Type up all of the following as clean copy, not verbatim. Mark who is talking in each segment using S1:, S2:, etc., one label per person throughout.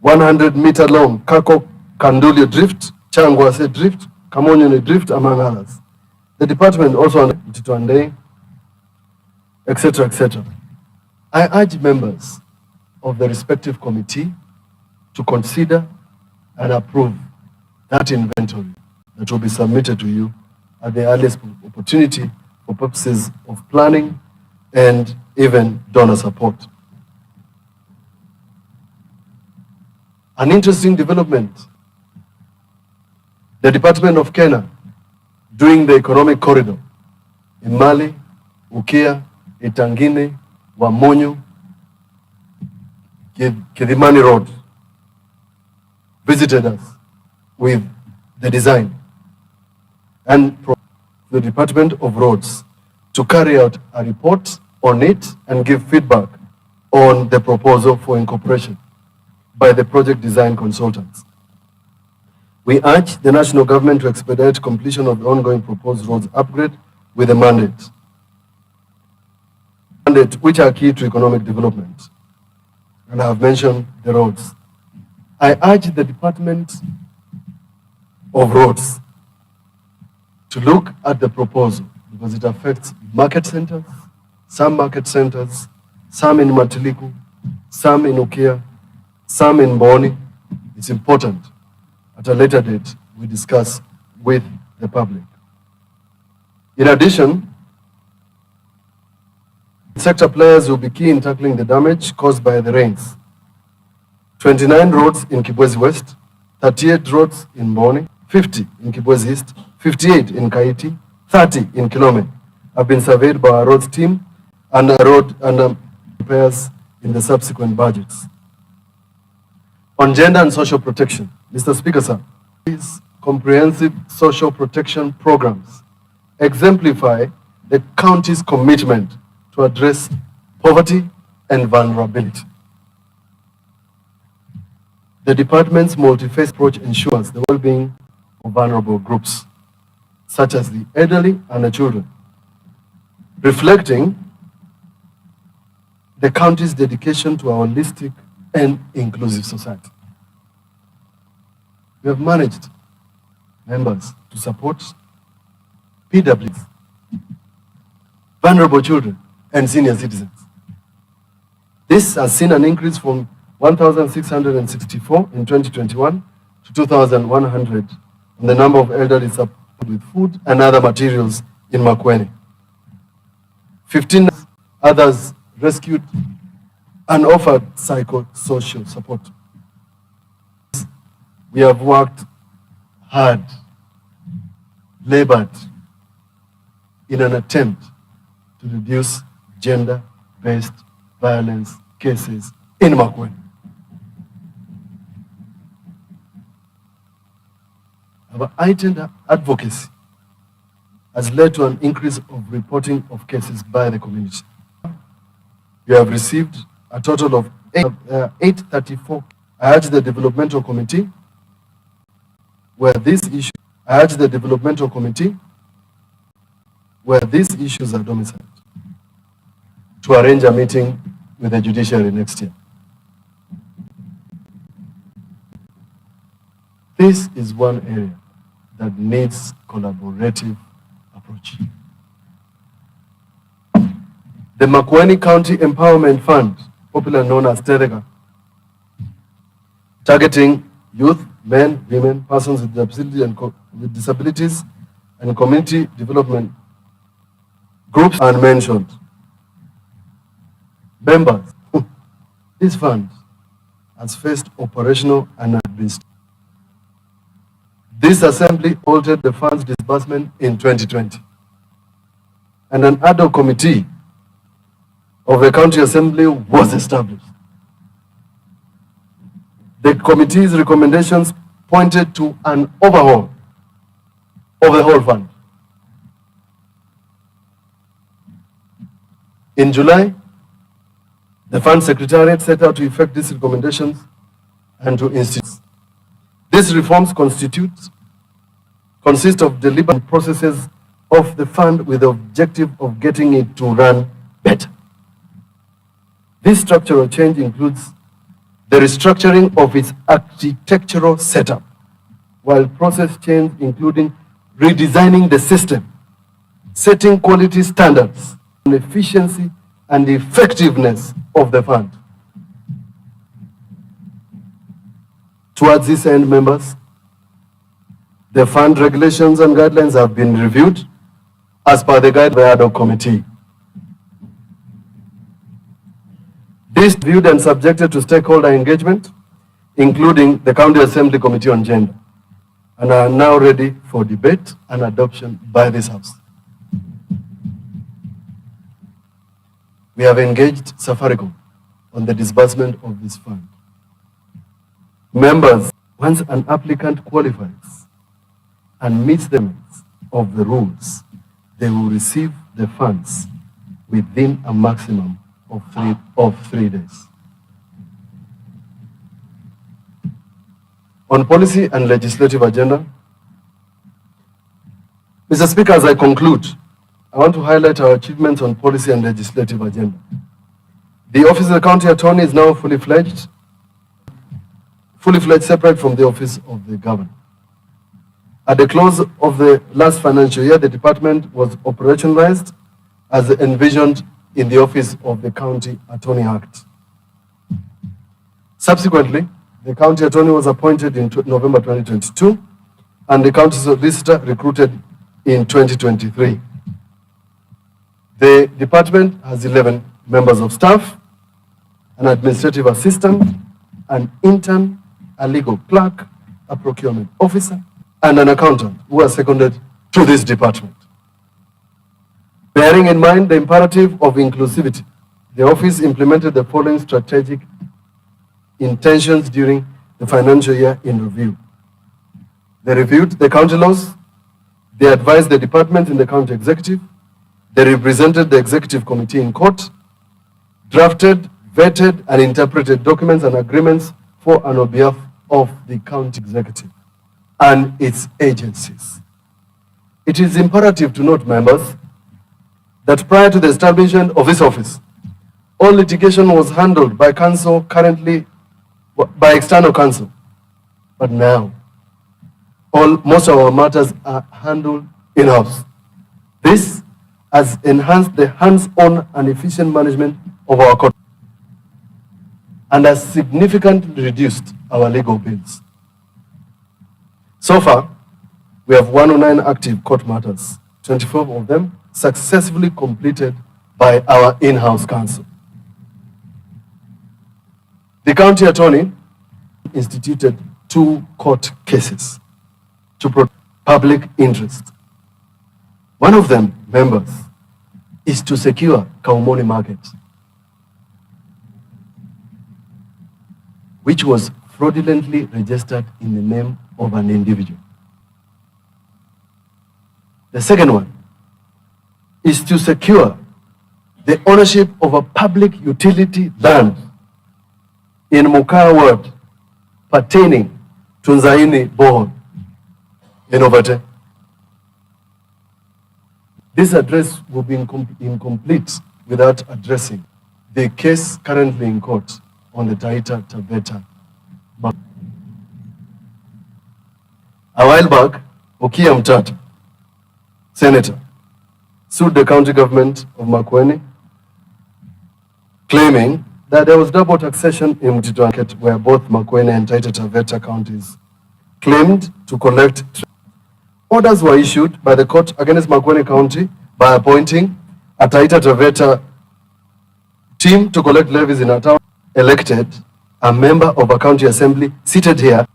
S1: 100-meter long Kako Kanduli Drift, Changwase Drift, Kamonyoni Drift, among others. The department also Mtituandei, etc., etc. I urge members of the respective committee to consider and approve that inventory that will be submitted to you at the earliest opportunity for purposes of planning and even donor support. An interesting development, the Department of Kenya doing the economic corridor in Mali, Ukia, Itangine, Wamonyo, Kidimani Road, visited us with the design and the Department of Roads to carry out a report on it and give feedback on the proposal for incorporation by the project design consultants. We urge the national government to expedite completion of the ongoing proposed roads upgrade with a mandate which are key to economic development. And I have mentioned the roads. I urge the Department of Roads to look at the proposal because it affects market centers, some in Matiliku, some in Ukia, some in Boni. It's important. At a later date, we discuss with the public. In addition, sector players will be key in tackling the damage caused by the rains. 29 roads in Kibwezi West, 38 roads in Boni, 50 in Kibwezi East, 58 in Kaiti, 30 in Kilome have been surveyed by our roads team and repairs in the subsequent budgets. On gender and social protection, Mr. Speaker, sir, these comprehensive social protection programs exemplify the county's commitment to address poverty and vulnerability. The department's multi-phase approach ensures the well-being of vulnerable groups, such as the elderly and the children, reflecting the county's dedication to a holistic and inclusive society. We have managed, members, to support PWs, vulnerable children, and senior citizens. This has seen an increase from 1,664 in 2021 to 2,100 in the number of elderly supported with food and other materials in MAKUENI. 15 others rescued and offered psychosocial support. We have worked hard, labored in an attempt to reduce gender-based violence cases in MAKUENI. Our heightened advocacy has led to an increase of reporting of cases by the community. We have received a total of 834. I urge the developmental committee where these issues are domiciled to arrange a meeting with the judiciary next year. This is one area that needs collaborative approach. The MAKUENI County Empowerment Fund, popularly known as TEREGA, targeting youth, men, women, persons with disabilities and community development groups are mentioned. Members, this fund has faced operational and administrative. This assembly altered the fund's disbursement in 2020, and an ad hoc committee of the county assembly was established. The committee's recommendations pointed to an overhaul of the whole fund. In July, the fund secretariat set out to effect these recommendations and to institute. These reforms consist of deliberate processes of the fund with the objective of getting it to run better. This structural change includes the restructuring of its architectural setup, while process change including redesigning the system, setting quality standards, and efficiency and effectiveness of the fund. Towards this end, members, the fund regulations and guidelines have been reviewed as per the guide of the ad hoc committee. This viewed and subjected to stakeholder engagement, including the County Assembly Committee on Gender, and are now ready for debate and adoption by this House. We have engaged Safaricom on the disbursement of this fund. Members, once an applicant qualifies and meets the limits of the rules, they will receive the funds within a maximum of 3 days. On policy and legislative agenda, Mr. Speaker, as I conclude, I want to highlight our achievements on policy and legislative agenda. The Office of the County Attorney is now fully fledged separate from the Office of the Governor. At the close of the last financial year, the department was operationalized as envisioned in the Office of the County Attorney Act. Subsequently, the County Attorney was appointed in November 2022, and the County Solicitor recruited in 2023. The department has 11 members of staff, an administrative assistant, an intern, a legal clerk, a procurement officer, and an accountant who are seconded to this department. Bearing in mind the imperative of inclusivity, the office implemented the following strategic intentions during the financial year in review. They reviewed the county laws, they advised the department in the county executive, they represented the executive committee in court, drafted, vetted, and interpreted documents and agreements for and on behalf of the county executive and its agencies. It is imperative to note, members, that prior to the establishment of this office, all litigation was handled by counsel, currently by external counsel. But now, most of our matters are handled in-house. This has enhanced the hands-on and efficient management of our court and has significantly reduced our legal bills. So far, we have 109 active court matters, 24 of them successfully completed by our in-house counsel. The county attorney instituted 2 court cases to protect public interest. One of them, members, is to secure Kaumoni Market, which was fraudulently registered in the name of an individual. The second one is to secure the ownership of a public utility land in Mukaa Ward pertaining to Nzaini Bohol in Ovate. This address will be incomplete without addressing the case currently in court on the Taita Taveta. A while back, Okia Mtata, Senator, sued the county government of MAKUENI, claiming that there was double taxation in Mutula, where both MAKUENI and Taita Taveta counties claimed to collect. Orders were issued by the court against MAKUENI County by appointing a Taita Taveta team to collect levies in a town, elected a member of a county assembly seated here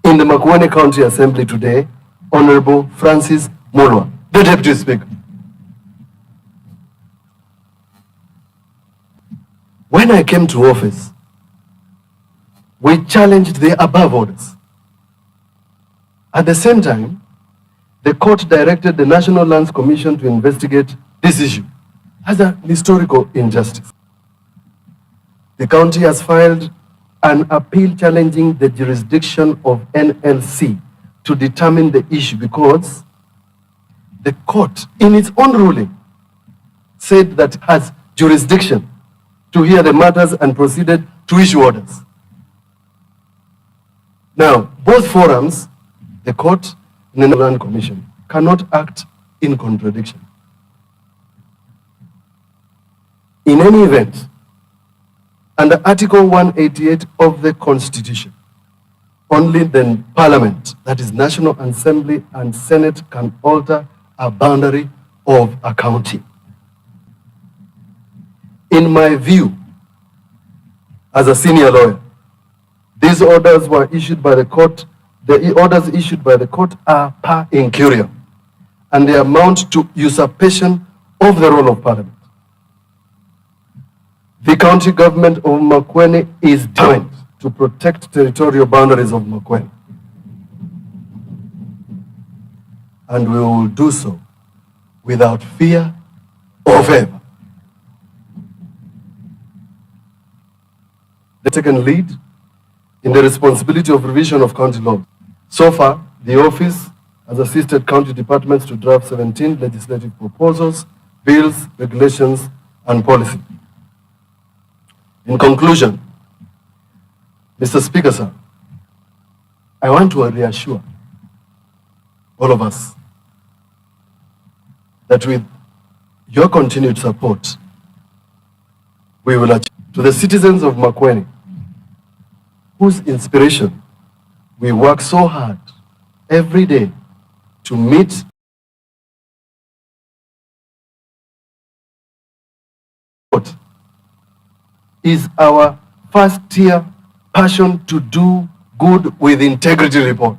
S1: in the MAKUENI County Assembly today, Honorable Francis Mutula, the Deputy Speaker. When I came to office, we challenged the above orders. At the same time, the court directed the National Lands Commission to investigate this issue as a historical injustice. The county has filed an appeal challenging the jurisdiction of NLC to determine the issue because the court, in its own ruling, said that it has jurisdiction to hear the matters and proceeded to issue orders. Now, both forums, the court and the Land Commission, cannot act in contradiction. In any event, under Article 188 of the Constitution, only the Parliament, that is National Assembly and Senate, can alter a boundary of a county. In my view, as a senior lawyer, these orders were issued by the court. The orders issued by the court are per incurium, and they amount to usurpation of the role of Parliament. The county government of Makueni is determined to protect territorial boundaries of Makueni, and we will do so without fear or favor. The second lead in the responsibility of revision of county laws. So far, the office has assisted county departments to draft 17 legislative proposals, bills, regulations, and policy. In conclusion, Mr. Speaker, sir, I want to reassure all of us that with your continued support, we will achieve. To the citizens of Makueni, whose inspiration we work so hard every day to meet is our first-tier passion to do good with integrity report.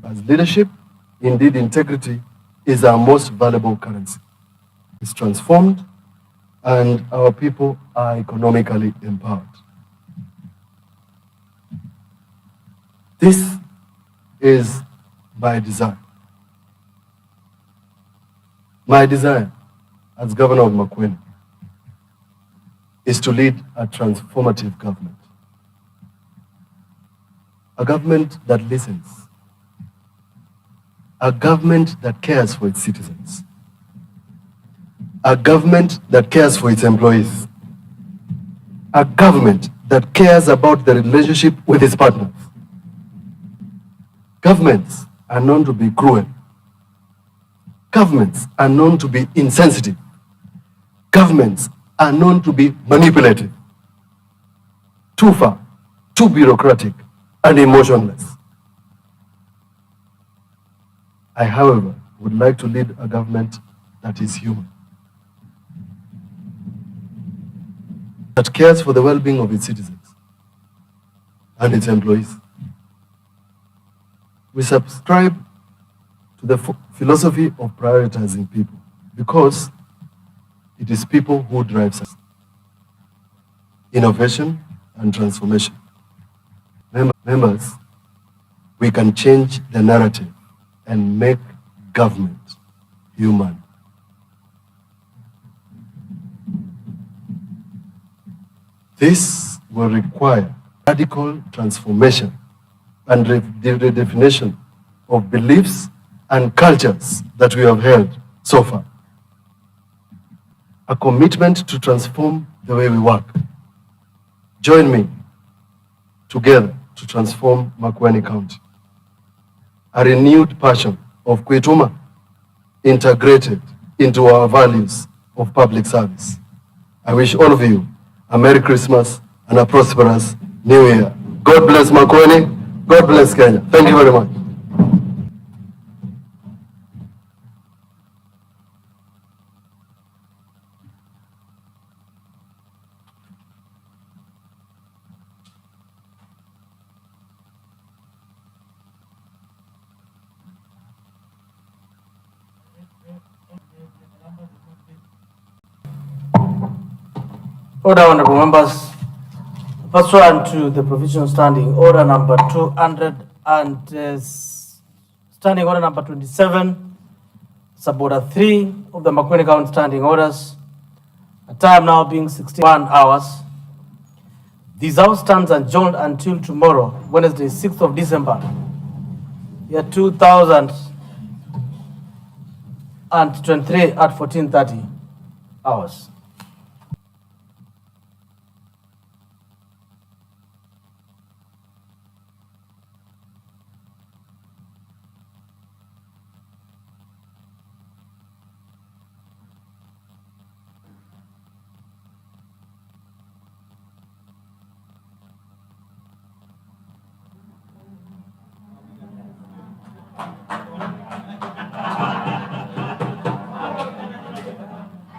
S1: As leadership, indeed integrity is our most valuable currency. It's transformed and our people are economically empowered. This is my desire. My desire as governor of Makueni is to lead a transformative government. A government that listens. A government that cares for its citizens. A government that cares for its employees. A government that cares about the relationship with its partners. Governments are known to be cruel. Governments are known to be insensitive. Governments are known to be manipulative, too far, too bureaucratic, and emotionless. I, however, would like to lead a government that is human, that cares for the well-being of its citizens and its employees. We subscribe to the philosophy of prioritizing people because it is people who drive us. Innovation and transformation. Members, we can change the narrative and make government human. This will require radical transformation and redefinition of beliefs and cultures that we have held so far. A commitment to transform the way we work. Join me together to transform Makueni County. A renewed passion of Kwetuma integrated into our values of public service. I wish all of you a Merry Christmas and a prosperous New Year. God bless Makueni. God bless Kenya. Thank you very much.
S2: Order, honorable members. Pursuant to the provisional standing order number 200 and standing order number 27, suborder 3 of the Makueni County standing orders, a time now being 61 hours. This House stands adjourned until tomorrow, Wednesday, 6th of December, year 2023 at 14:30 hours.